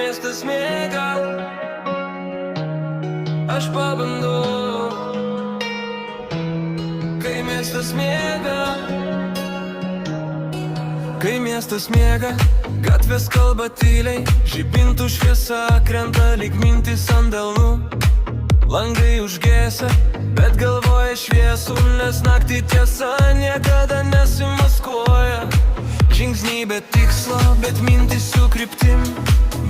miestas miega, aš pabandau. Kai miestas miega, kai miestas miega, gatvės kalba tyliai, žibintų šviesa krenta lyg mintys ant delnų. Langai užgėsia, bet galvoja šviesų, nes naktį tiesa niekada nesimaskuoja. Žingsniai be tikslo, bet mintys su kryptim.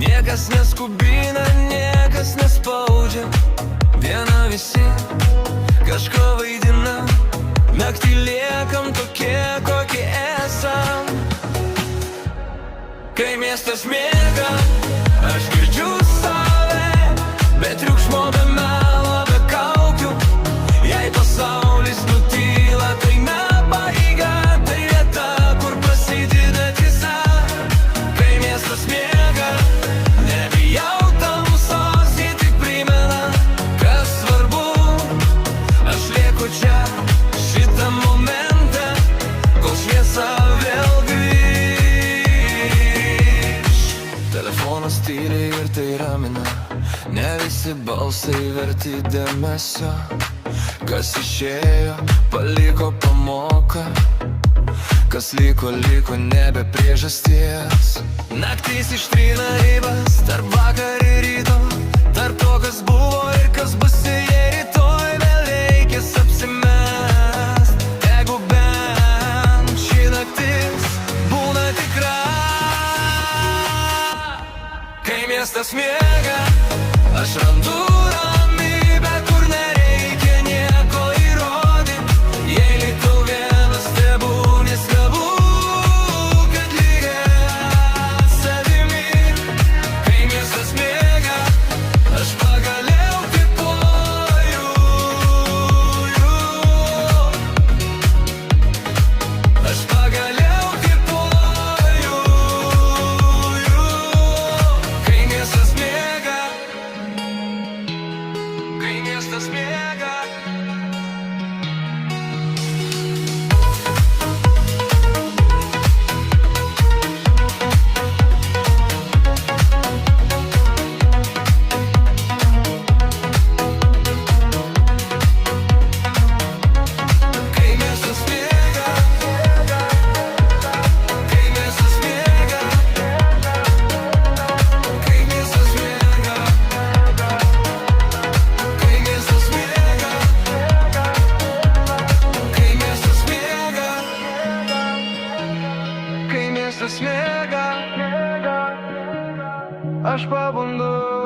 Niekas neskubina, niekas nespaudžia. Dieną visi kažko vaidina, naktį liekam tokie, kokie esam. Kai miestas miega, aš girdžiu save, be triukšmo, be melo, be kaukių. Jei pasaulis nutyla, tai ne paiga, tai vieta, kur prasideda tiesa. Kai miestas miega, nebijau tamsos, ji tik primena, kas svarbu. Aš lieku čia, šitam momente, kol šviesa vėl grįš. Telefonas tyliai ir tai ramina, ne visi balsai verti dėmesio. Kas išėjo, paliko pamoką, kas liko, liko nebe priežasties. Naktis ištrina ribas tarp vakar ir ryto, tarp to, kas buvo ir kas bus. Jei rytoj vėl reikės apsimest, jeigu bent ši naktis būna tikra. Kai miestas miega, aš randu ramybę, kur nereikia nieko įrodyt. Jei likau vienas, tebūnie skabu, kad lygiai savimi. Kai miestas miega, aš pagaliau kvėpuoju. Aš pagaliau kvėpuoju. Kai miestas miega, kai miestas miega. Kai miestas miega, kai miestas miega, kai miestas miega, kai miestas miega, kai miestas miega, kai miestas miega, aš pabundu.